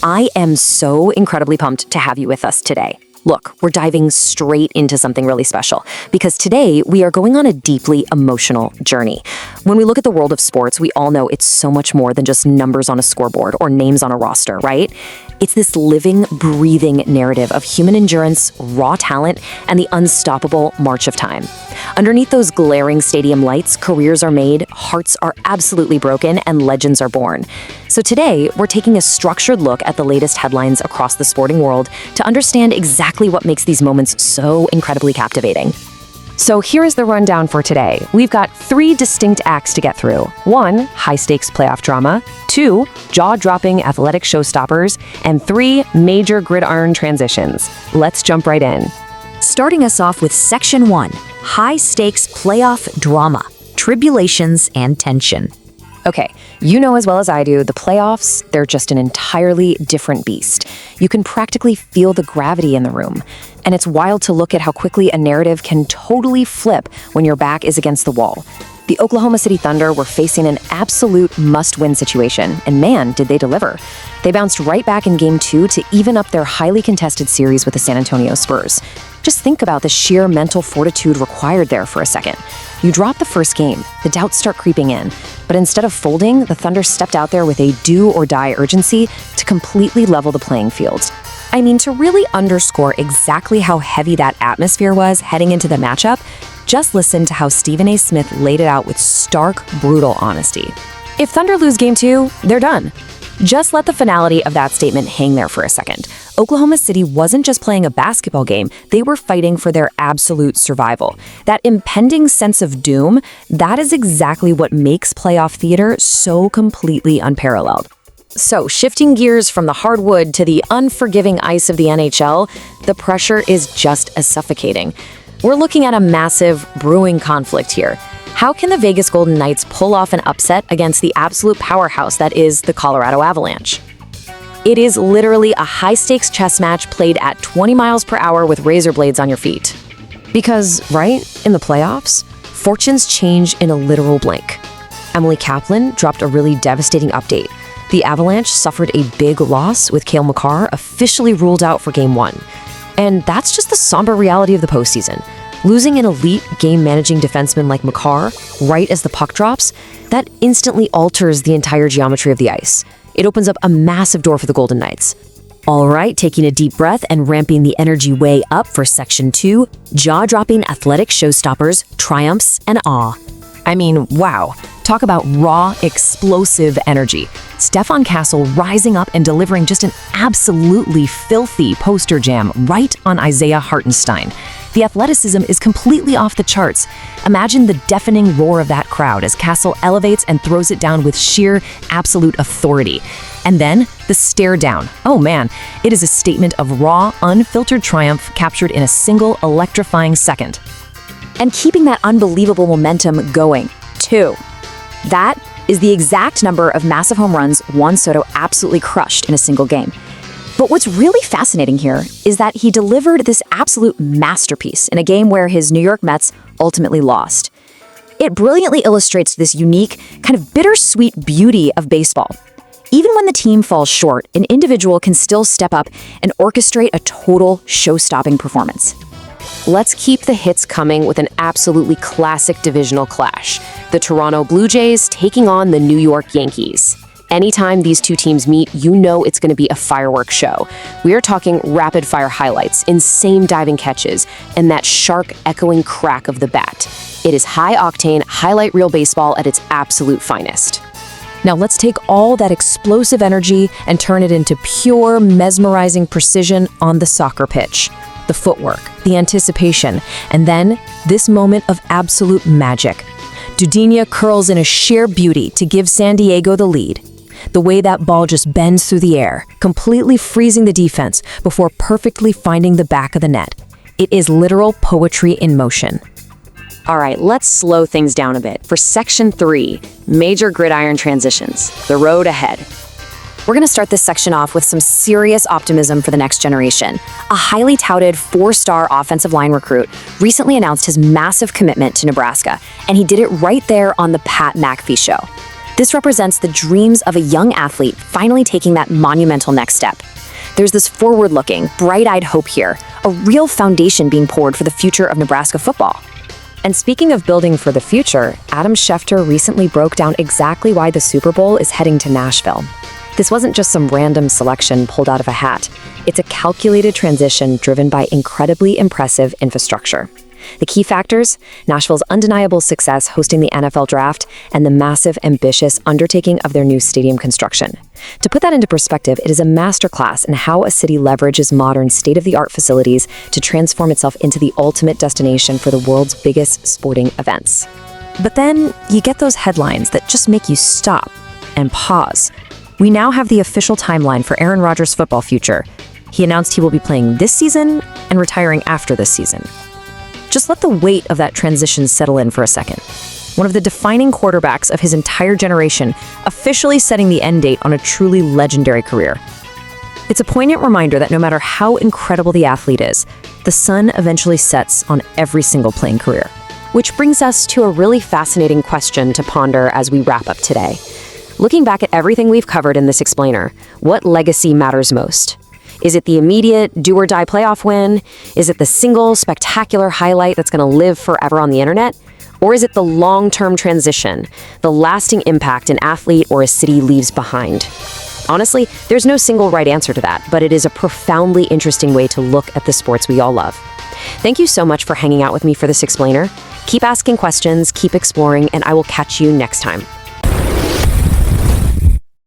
I am so incredibly pumped to have you with us today. Look, we're diving straight into something really special because today we are going on a deeply emotional journey. When we look at the world of sports, we all know it's so much more than just numbers on a scoreboard or names on a roster, right? It's this living, breathing narrative of human endurance, raw talent, and the unstoppable march of time. Underneath those glaring stadium lights, careers are made, hearts are absolutely broken, and legends are born. So today, we're taking a structured look at the latest headlines across the sporting world to understand exactly what makes these moments so incredibly captivating. So here is the rundown for today. We've got 3 distinct acts to get through. 1, high-stakes playoff drama. 2, jaw-dropping athletic showstoppers. And 3, major gridiron transitions. Let's jump right in. Starting us off with Section 1, high-stakes playoff drama, tribulations and tension. Okay, you know as well as I do, the playoffs, they're just an entirely different beast. You can practically feel the gravity in the room. And it's wild to look at how quickly a narrative can totally flip when your back is against the wall. The Oklahoma City Thunder were facing an absolute must-win situation, and man, did they deliver. They bounced right back in Game 2 to even up their highly contested series with the San Antonio Spurs. Just think about the sheer mental fortitude required there for a second. You drop the first game, the doubts start creeping in, but instead of folding, the Thunder stepped out there with a do-or-die urgency to completely level the playing field. I mean, to really underscore exactly how heavy that atmosphere was heading into the matchup, just listen to how Stephen A. Smith laid it out with stark, brutal honesty. If Thunder lose Game 2, they're done. Just let the finality of that statement hang there for a second. Oklahoma City wasn't just playing a basketball game, they were fighting for their absolute survival. That impending sense of doom, that is exactly what makes playoff theater so completely unparalleled. So, shifting gears from the hardwood to the unforgiving ice of the NHL, the pressure is just as suffocating. We're looking at a massive brewing conflict here. How can the Vegas Golden Knights pull off an upset against the absolute powerhouse that is the Colorado Avalanche? It is literally a high-stakes chess match played at 20 miles per hour with razor blades on your feet. Because, right, in the playoffs, fortunes change in a literal blink. Emily Kaplan dropped a really devastating update. The Avalanche suffered a big loss with Cale Makar officially ruled out for Game 1. And that's just the somber reality of the postseason. Losing an elite game-managing defenseman like Makar right as the puck drops, that instantly alters the entire geometry of the ice. It opens up a massive door for the Golden Knights. All right, taking a deep breath and ramping the energy way up for Section 2, jaw-dropping athletic showstoppers, triumphs, and awe. I mean, wow. Talk about raw, explosive energy. Stephon Castle rising up and delivering just an absolutely filthy poster jam right on Isaiah Hartenstein. The athleticism is completely off the charts. Imagine the deafening roar of that crowd as Castle elevates and throws it down with sheer, absolute authority. And then the stare down. Oh man, it is a statement of raw, unfiltered triumph captured in a single electrifying second. And keeping that unbelievable momentum going, too. That is the exact number of massive home runs Juan Soto absolutely crushed in a single game. But what's really fascinating here is that he delivered this absolute masterpiece in a game where his New York Mets ultimately lost. It brilliantly illustrates this unique, kind of bittersweet beauty of baseball. Even when the team falls short, an individual can still step up and orchestrate a total show-stopping performance. Let's keep the hits coming with an absolutely classic divisional clash. The Toronto Blue Jays taking on the New York Yankees. Anytime these two teams meet, you know it's going to be a fireworks show. We are talking rapid-fire highlights, insane diving catches, and that sharp, echoing crack of the bat. It is high-octane, highlight reel baseball at its absolute finest. Now let's take all that explosive energy and turn it into pure, mesmerizing precision on the soccer pitch. The footwork, the anticipation, and then this moment of absolute magic. Dudinha curls in a sheer beauty to give San Diego the lead. The way that ball just bends through the air, completely freezing the defense before perfectly finding the back of the net. It is literal poetry in motion. All right, let's slow things down a bit. For Section 3, major gridiron transitions, the road ahead. We're going to start this section off with some serious optimism for the next generation. A highly touted 4-star offensive line recruit recently announced his massive commitment to Nebraska, and he did it right there on the Pat McAfee Show. This represents the dreams of a young athlete finally taking that monumental next step. There's this forward-looking, bright-eyed hope here, a real foundation being poured for the future of Nebraska football. And speaking of building for the future, Adam Schefter recently broke down exactly why the Super Bowl is heading to Nashville. This wasn't just some random selection pulled out of a hat. It's a calculated transition driven by incredibly impressive infrastructure. The key factors: Nashville's undeniable success hosting the NFL draft and the massive, ambitious undertaking of their new stadium construction. To put that into perspective, it is a masterclass in how a city leverages modern state-of-the-art facilities to transform itself into the ultimate destination for the world's biggest sporting events. But then you get those headlines that just make you stop and pause. We now have the official timeline for Aaron Rodgers' football future. He announced he will be playing this season and retiring after this season. Just let the weight of that transition settle in for a second. One of the defining quarterbacks of his entire generation, officially setting the end date on a truly legendary career. It's a poignant reminder that no matter how incredible the athlete is, the sun eventually sets on every single playing career. Which brings us to a really fascinating question to ponder as we wrap up today. Looking back at everything we've covered in this explainer, what legacy matters most? Is it the immediate do-or-die playoff win? Is it the single spectacular highlight that's going to live forever on the internet? Or is it the long-term transition, the lasting impact an athlete or a city leaves behind? Honestly, there's no single right answer to that, but it is a profoundly interesting way to look at the sports we all love. Thank you so much for hanging out with me for this explainer. Keep asking questions, keep exploring, and I will catch you next time.